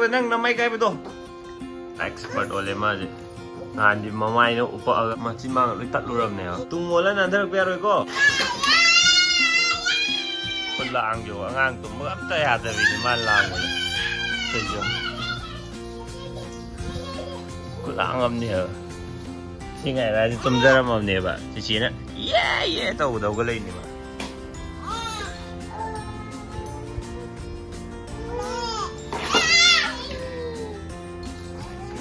ꯃꯊꯛꯇ ꯅꯪ ꯅꯃꯥꯏ ꯀꯥꯏꯕꯗꯣ ꯑꯦꯛꯁꯄꯔꯠ ꯑꯣꯜꯂꯦ ꯃꯥꯁꯦ ꯅꯍꯥꯟꯗꯤ ꯃꯃꯥꯏꯅ ꯎꯞꯄꯛꯑꯒ ꯃꯆꯤꯟ ꯃꯥꯡ ꯂꯣꯏ ꯇꯠꯂꯨꯔꯕꯅꯦꯕ ꯇꯨꯡ ꯑꯣꯜꯂ ꯅꯥꯟꯊꯔꯛꯄ ꯌꯥꯔꯣꯏꯀꯣ ꯈꯨꯠꯂꯥꯡꯁꯨ ꯑꯉꯥꯡ ꯇꯨꯝꯕꯒ ꯑꯝꯇ ꯌꯥꯗꯕꯤꯅꯤ ꯃꯥ ꯂꯥꯡꯕꯗ ꯀꯩꯁꯨ ꯈꯨꯠꯂꯥꯡ ꯑꯃꯅꯦꯕ ꯁꯤꯉꯥꯏꯔꯗꯤ ꯇꯨꯝꯖꯔꯝꯃꯕꯅꯦꯕ ꯆꯤꯆꯦꯅ ꯌꯦ ꯇꯧꯒꯗꯧꯒ ꯂꯩꯅꯦꯕ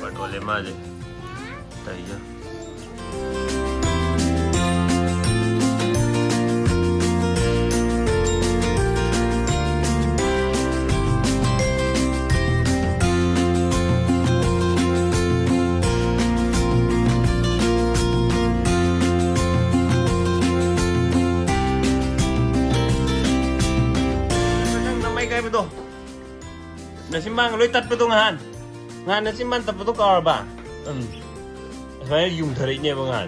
ꯄटोले माजे तैयो betul. Nasimbang loy tat betul ngahan. Ngahan nasimban tat betul kau apa? Saya yung tarik ni bangan.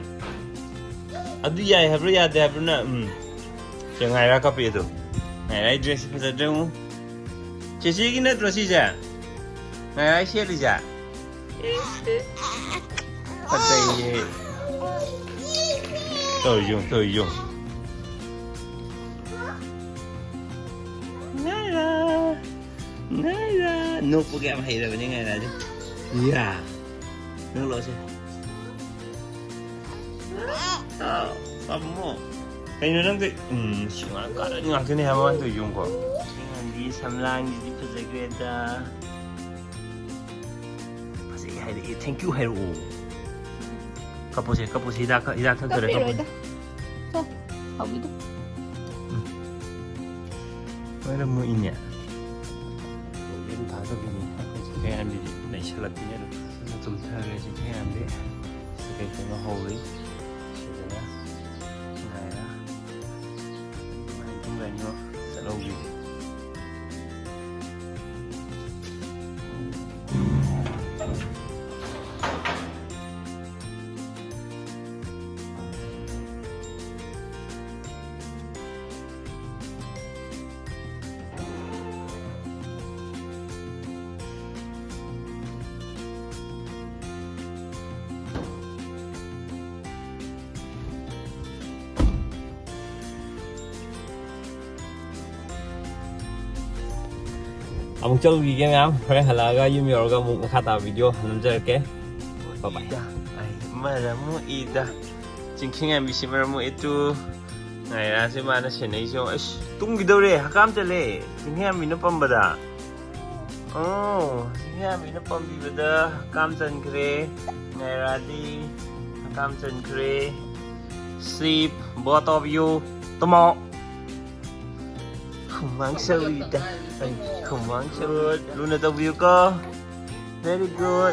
Adu ya habru ya deh habru na. Jangan ayah kapi itu. Ayah dress pada demu. Cici gini terus aja. Ayah share aja. Pada ye. Tuh yung. Nada, nước của em hay rồi bên này là chứ, yeah, nước lỗ chứ, bắp mồ, cái nó đang cái, chỉ mà cả nó ngạc cái này mà tôi dùng qua, cái đi xăm lang đi phải giải quyết ta, phải gì hay đi, thank you hay rồi, kapusi dah thân rồi kapusi, thôi, không biết đâu, vậy là mua in nhỉ. 다섯 개니 그게 안 되지 내 샬라티냐 좀 타야지 그게 안 돼. 그게 그거 호리 시대야 나야 많이 좀 가니요 살아오기 Amung chau gi game am phải halaga yum yorga muk khata video namjar ke bye bye ai mara mu ida chingking am bisimar mu itu ngai ra se mana senai so as tung gi dore hakam chale chingking am ina pambada oh chingking am ina pambi bada hakam chan kre ngai ra di hakam chan kre sleep both of you tomo khumang sao ida Kumang surut, Luna tahu view ko. Very good.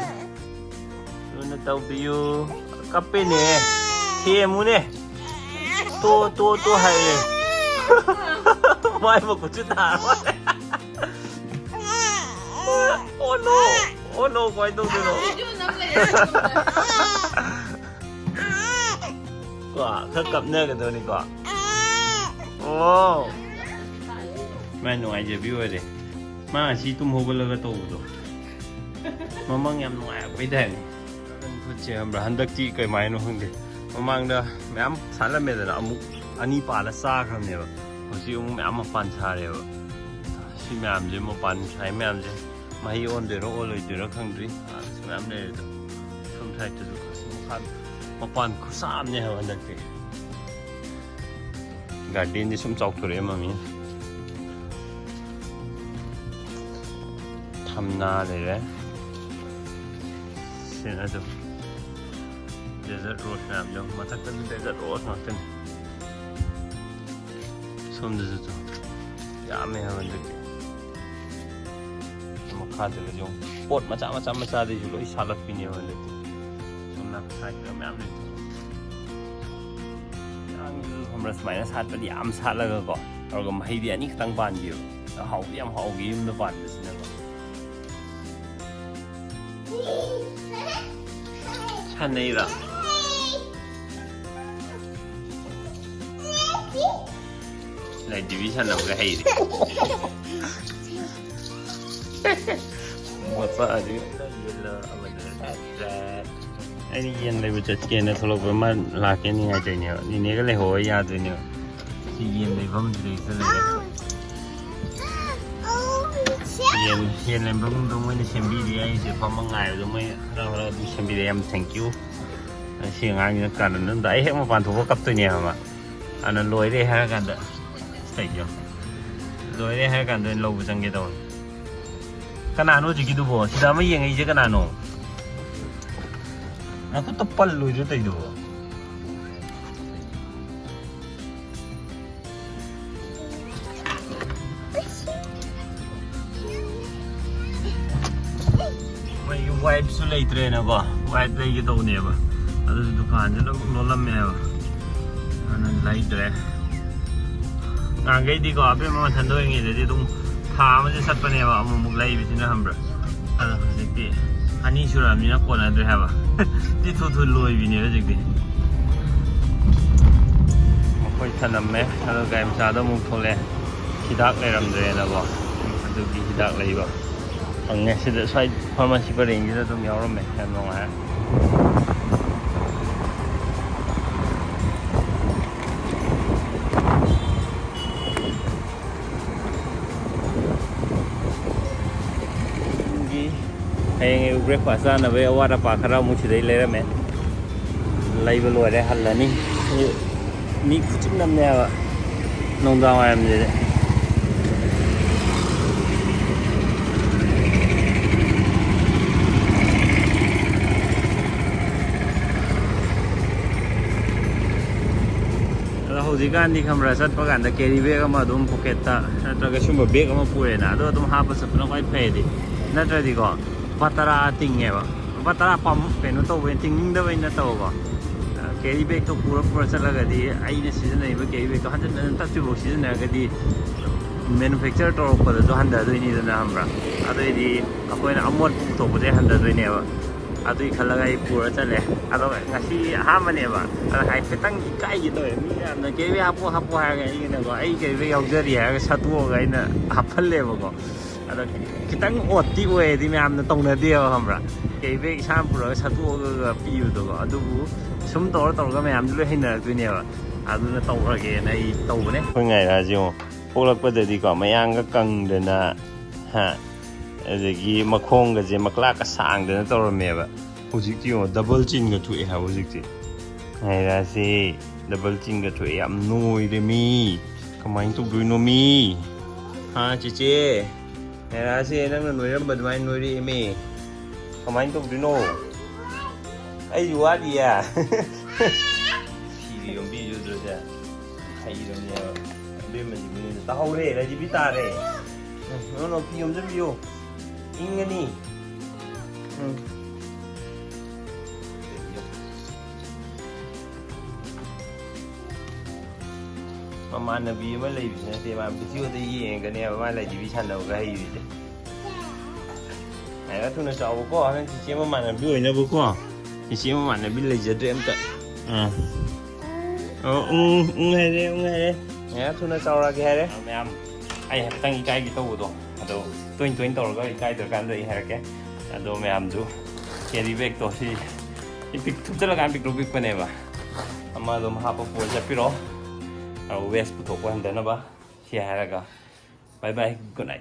Luna tahu view. Kape ni? Tiemu ni. Tu hai ni. Mai mau kucita. Oh no, kau itu dulu. Kau kekap ni ke tu ni kau? Oh. Mana aja view ada. Mà chỉ tụm hồ bơ tô đó, mà mang em ngoài với đèn, tôi chỉ làm ra hành động chỉ cái máy nó không được, mà mang đó mẹ em sáng là mẹ là ông anh ấy bán là xa không nhiều, hồi xưa ông mẹ em mà bán xa rồi, khi mẹ em gì mà bán sai mẹ em gì, mà hi ôn để nó ôn lại để nó không đi, mẹ em này không thay cho được, mà bán cứ xa em nhỉ hành động gì, garden đi xung chọc thôi em mà mình. Hamnaเลยเสียนะจ๊ะ desert road นะจ๊ะมาทักกัน desert road หน่อยกันส้มจ๊ะจ๊ะยามไม่ฮะมันจ๊ะมาขาดเลยจ๊ะปวดมาจ้าดิจุลอีสาลับปีนี้มันจ๊ะส้มนักใช้ก็ไม่เอาเลยยังผมรักสมัยนั้นชาติปฏิยามชาติแล้วก็เราก็มาให้เดียนี่ตั้งบ้านอยู่แล้วเขาเยี่ยมเขากินในบ้านเลยสินะท่านนี่ล่ะในดิวิชั่นเราก็ให้ดิ ꯃꯣꯠꯄ ꯑꯗꯨ ꯌꯦꯜꯂ ꯑꯃꯗ ꯑꯩꯅ ꯌꯦꯟ ꯂꯩꯕ ꯆꯠꯀꯦꯅ ꯊꯣꯛꯂꯛꯄ ꯑꯃ ꯂꯥꯛꯀꯦꯅꯤ ꯍꯥꯏꯗꯣꯏꯅꯦꯕ ꯅꯤꯅꯦꯒ ꯂꯩꯍꯧꯕ ꯌꯥꯗꯣꯏꯅꯦꯕ ꯁꯤ ꯌꯦꯟ ꯂꯩꯐꯝꯁꯤꯗꯩꯁꯤꯗ ꯂꯩꯔꯦ ꯌꯦꯟ ꯂꯩꯐꯝꯗꯣ ꯃꯣꯏꯅ ꯁꯦꯝꯕꯤꯔꯤ ꯑꯩꯁꯦ ꯐꯝꯃ ꯉꯥꯏꯕꯗꯣ ꯃꯣꯏ ꯈꯔ ꯑꯗꯨꯝ ꯁꯦꯝꯕꯤꯔꯦ ꯌꯥꯝ ꯊꯦꯡꯀ꯭ꯌꯨ ꯁꯤ ꯑꯉꯥꯡꯁꯤꯅ ꯀꯥꯟꯅꯗ ꯑꯩ ꯍꯦꯛ ꯃꯄꯥꯟ ꯊꯣꯛꯄ ꯀꯞꯇꯣꯏꯅꯦꯕ ꯑꯗꯨꯅ ꯂꯣꯏꯔꯦ ꯍꯥꯏꯔ ꯀꯥꯟꯗ ꯁꯤꯇꯩꯁꯨ ꯂꯣꯏꯔꯦ ꯍꯥꯏꯔ ꯀꯥꯟꯗ ꯑꯣꯏꯅ ꯂꯧꯕ ꯆꯪꯒꯦ ꯇꯧꯕꯅꯤ ꯀꯅꯥꯅꯣ ꯍꯧꯖꯤꯛꯀꯤꯗꯨꯕꯣ ꯁꯤꯗ ꯑꯃ ꯌꯦꯡꯉꯛꯏꯁꯦ ꯀꯅꯥꯅꯣ ꯅꯈꯨꯠꯇ ꯄꯜꯂꯣꯏꯗ꯭ꯔꯣ ꯇꯧꯏꯗꯨꯕꯣ ꯃꯣꯏꯒꯤ ꯋꯥꯏꯞꯁꯨ ꯂꯩꯇ꯭ꯔꯦꯅꯀꯣ ꯋꯥꯏꯞ ꯂꯩꯒꯦ ꯇꯧꯅꯦꯕ ꯑꯗꯨꯁꯨ ꯗꯨꯀꯥꯟꯁꯦ ꯑꯗꯨꯝ ꯂꯣꯜꯂꯝꯃꯦꯕ ꯑꯗꯨꯅ ꯂꯩꯇ꯭ꯔꯦ ꯅꯍꯥꯟꯈꯩꯗꯤꯀꯣ ꯑꯕꯦꯝꯃ ꯃꯊꯟꯗ ꯑꯣꯏꯔꯤꯉꯩꯗꯗꯤ ꯑꯗꯨꯝ ꯊꯥ ꯑꯃꯁꯦ ꯆꯠꯄꯅꯦꯕ ꯑꯃꯨꯛꯃꯨꯛ ꯂꯩꯕꯁꯤꯅ ꯈꯪꯕ꯭ꯔꯥ ꯑꯗꯣ ꯍꯧꯖꯤꯛꯇꯤ ꯑꯅꯤ ꯁꯨꯔꯛꯑꯕꯅꯤꯅ ꯀꯣꯟꯅꯗ꯭ꯔꯦ ꯍꯥꯏꯕ ꯁꯤ ꯊꯨ ꯂꯣꯏꯕꯤꯅꯦꯕ ꯍꯧꯖꯤꯛꯇꯤ ꯃꯈꯣꯏ ꯊꯅꯝꯃꯦ ꯑꯗꯣ ꯒꯥꯔꯤ ꯃꯆꯥꯗ ꯑꯃꯨꯛ ꯊꯣꯛꯂꯛꯑꯦ ꯍꯤꯗꯥꯛ ꯂꯩꯔꯝꯗ꯭ꯔꯦꯅꯀꯣ ꯑꯗꯨꯒꯤ ꯍꯤꯗꯥꯛ ꯂꯩꯕ ꯐꯪꯉꯦ ꯁꯤꯗ ꯁ꯭ꯋꯥꯏ ꯐꯥꯔꯃꯥꯁꯤ ꯄꯔꯦꯡꯁꯤꯗ ꯑꯗꯨꯝ ꯌꯥꯎꯔꯝꯃꯦ ꯌꯥꯝ ꯅꯨꯡꯉꯥꯏ ꯍꯌꯦꯡ ꯑꯌꯨꯛ ꯕ꯭ꯔꯦꯛꯐꯥꯁ ꯆꯥꯅꯕꯒꯤ ꯑꯋꯥꯠ ꯑꯄꯥ ꯈꯔ ꯑꯃꯨꯛ ꯁꯤꯗꯩ ꯂꯩꯔꯝꯃꯦ ꯂꯩꯕ ꯂꯣꯏꯔꯦ ꯍꯜꯂꯅꯤ ꯃꯤ ꯈꯨꯆꯤꯟꯅꯝꯅꯦꯕ ꯅꯨꯡꯗꯥꯡ ꯋꯥꯏꯔꯝꯁꯤꯗꯤ ꯑꯗꯣ ꯍꯧꯖꯤꯛꯀꯥꯟꯗꯤ ꯈꯪꯕ꯭ꯔꯥ ꯆꯠꯄ ꯀꯥꯟꯗ ꯀꯦꯔꯤ ꯕꯦꯒ ꯑꯃ ꯑꯗꯨꯝ ꯄꯣꯀꯦꯠꯇ ꯅꯠꯇ꯭ꯔꯒ ꯁꯨꯝꯕ ꯕꯦꯒ ꯑꯃ ꯄꯨꯔꯦꯅ ꯑꯗꯣ ꯑꯗꯨꯝ ꯍꯥꯞꯄ ꯆꯠꯄꯅ ꯈ꯭ꯋꯥꯏ ꯐꯩꯗꯤ ꯅꯠꯇ꯭ꯔꯗꯤꯀꯣ ꯂꯨꯄꯥ 10 ꯇꯤꯡꯉꯦꯕ ꯂꯨꯄꯥ 10 ꯀꯩꯅꯣ ꯇꯧꯕꯩ ꯇꯤꯡꯅꯤꯡꯗꯕꯩ ꯅꯠꯇꯕꯀꯣ ꯀꯦꯔꯤ ꯕꯦꯒꯇꯣ ꯄꯨꯔ ꯆꯠꯂꯒꯗꯤ ꯑꯩꯅ ꯁꯤꯖꯤꯟꯅꯔꯤꯕ ꯀꯦꯔꯤ ꯕꯦꯒꯇꯣ ꯍꯟꯖꯤꯟ ꯇꯠꯇ꯭ꯔꯤꯐꯥꯎ ꯁꯤꯖꯤꯟꯅꯔꯒꯗꯤ ꯃꯦꯅꯨꯐꯦꯛꯆꯔ ꯇꯧꯔꯛꯄꯗꯁꯨ ꯍꯟꯊꯗꯣꯏꯅꯤꯗꯅ ꯈꯪꯕ꯭ꯔꯥ ꯑꯗꯨꯑꯣꯏꯗꯤ ꯑꯩꯈꯣꯏꯅ ꯑꯃꯣꯠꯄ ꯄꯨꯊꯣꯛꯄꯗꯩ ꯍꯟꯊꯗꯣꯏꯅꯦꯕ ꯑꯗꯨꯒꯤ ꯈꯜꯂꯒ ꯑꯩ ꯄꯨꯔ ꯆꯠꯂꯦ ꯑꯗꯣ ꯉꯁꯤ ꯑꯍꯥꯟꯕꯅꯦꯕ ꯑꯗꯣ ꯍꯥꯏꯐꯦꯠꯇꯪ ꯏꯀꯥꯏꯒꯦ ꯇꯧꯋꯦ ꯃꯤ ꯃꯌꯥꯝꯅ ꯀꯦꯔꯤ ꯕꯦꯒ ꯍꯥꯞꯄꯣ ꯍꯥꯏꯔꯒ ꯑꯩꯒꯤꯅꯀꯣ ꯑꯩ ꯀꯦꯔꯤ ꯕꯦꯒ ꯌꯥꯎꯖꯔꯤ ꯍꯥꯏꯔꯒ ꯁꯠꯇꯣꯛꯑꯒ ꯑꯩꯅ ꯍꯥꯞꯍꯜꯂꯦꯕꯀꯣ ꯑꯗꯣ ꯈꯤꯇꯪ ꯑꯣꯠꯇꯤ ꯑꯣꯏꯌꯦꯗꯤ ꯃꯌꯥꯝꯅ ꯇꯧꯅꯗꯦꯕ ꯈꯪꯕ꯭ꯔꯥ ꯀꯦꯔꯤ ꯕꯦꯒ ꯏꯁꯥꯅ ꯄꯨꯔꯒ ꯁꯠꯇꯣꯛꯑꯒ ꯄꯤꯕꯗꯣꯀꯣ ꯑꯗꯨꯕꯨ ꯁꯨꯝ ꯇꯧꯔꯒ ꯃꯌꯥꯝꯁꯨ ꯂꯣꯏ ꯍꯩꯅꯔꯛꯇꯣꯏꯅꯦꯕ ꯑꯗꯨꯅ ꯇꯧꯔꯒꯦꯅ ꯑꯩ ꯇꯧꯕꯅꯦ ꯑꯩꯈꯣꯏ ꯉꯥꯏꯔꯥꯁꯤ ꯌꯦꯡꯉꯣ ꯄꯣꯛꯂꯛꯄꯗꯗꯤꯀꯣ ꯃꯌꯥꯡꯒ ꯀꯪꯗꯅ ꯑꯗꯒꯤ ꯃꯈꯣꯡꯒꯁꯦ ꯃꯀ꯭ꯂꯥꯛꯀ ꯁꯥꯡꯗꯅ ꯇꯧꯔꯝꯃꯦꯕ ꯍꯧꯖꯤꯛꯇꯤ ꯌꯦꯡꯉꯣ ꯗꯕꯜ ꯆꯤꯟꯒ ꯊꯣꯛꯑꯦ ꯍꯥꯏꯕ ꯍꯧꯖꯤꯛꯇꯤ ꯉꯥꯏꯔꯥꯁꯤ ꯗꯕꯜ ꯆꯤꯟꯒ ꯊꯣꯛꯑꯦ ꯌꯥꯝ ꯅꯣꯏꯔꯦ ꯃꯤ ꯀꯃꯥꯏꯅ ꯇꯧꯗꯣꯏꯅꯣ ꯃꯤ ꯆꯤꯆꯦ ꯉꯥꯏꯔꯥꯁꯦ ꯅꯪꯅ ꯅꯣꯏꯔꯝꯕ ꯑꯗꯨꯃꯥꯏꯅ ꯅꯣꯏꯔꯛꯑꯦꯃꯤ ꯀꯃꯥꯏꯅ ꯇꯧꯗꯣꯏꯅꯣ ꯑꯩꯁꯨ ꯋꯥꯠꯂꯤꯌꯦ ꯐꯤꯒ ꯌꯣꯝꯕꯤꯖꯨꯗ꯭ꯔꯣꯁꯦ ꯍꯩꯔꯕꯅꯦꯕ ꯑꯕꯦꯝꯃꯁꯤꯕꯨꯅꯤꯗ ꯇꯥꯍꯧꯔꯦ ꯔꯥꯖꯤꯕꯤ ꯇꯥꯔꯦ ꯅꯣ ꯐꯤ ꯌꯣꯝꯖꯟꯕꯤꯌꯨ ꯏꯪꯒꯅꯤ ꯃꯃꯥꯟꯅꯕꯤ ꯑꯃ ꯂꯩꯕꯁꯤ ꯅꯠꯇꯦ ꯃꯥ ꯚꯤꯗꯤꯑꯣꯗ ꯌꯦꯡꯉꯒꯅꯦꯕ ꯃꯥ ꯂꯥꯏꯖꯤꯕꯤ ꯁꯥꯟꯅꯕꯒ ꯍꯩꯔꯤꯁꯦ ꯉꯥꯏꯔ ꯊꯨꯅ ꯆꯥꯎꯕꯀꯣ ꯅꯪ ꯆꯤꯆꯦ ꯃꯃꯥꯟꯅꯕꯤ ꯑꯣꯏꯅꯕꯀꯣ ꯆꯤꯆꯦ ꯃꯃꯥꯟꯅꯕꯤ ꯂꯩꯖꯗ꯭ꯔꯦ ꯑꯝꯇ ꯍꯥꯏꯔꯦ ꯍꯥꯏꯔꯦ ꯉꯥꯏꯔ ꯊꯨꯅ ꯆꯥꯎꯔꯛꯑꯒꯦ ꯍꯥꯏꯔꯦ ꯃꯌꯥꯝ ꯑꯩ ꯍꯥꯏꯐꯦꯠꯇꯪ ꯏꯀꯥꯏꯒꯦ ꯇꯧꯕꯗꯣ ꯑꯗꯣ ꯇꯣꯏꯅ ꯇꯧꯔꯒ ꯏꯀꯥꯏꯗ꯭ꯔꯀꯥꯟꯗ ꯑꯩ ꯍꯥꯏꯔꯛꯀꯦ ꯑꯗꯣ ꯃꯌꯥꯝꯁꯨ ꯀꯦꯔꯤ ꯕꯦꯒꯇꯣ ꯁꯤ ꯊꯨꯞꯆꯜꯂꯀꯥꯟꯗ ꯄꯤꯛꯇ꯭ꯔꯨ ꯄꯤꯛꯄꯅꯦꯕ ꯑꯃ ꯑꯗꯨꯝ ꯍꯥꯞꯄ ꯄꯨꯔ ꯆꯠꯄꯤꯔꯣ ꯋꯦꯁ ꯄꯨꯊꯣꯛꯄ ꯍꯟꯊꯅꯕ ꯁꯤ ꯍꯥꯏꯔꯒ ꯕꯥꯏ ꯕꯥꯏ ꯒꯨꯗ ꯅꯥꯏꯠ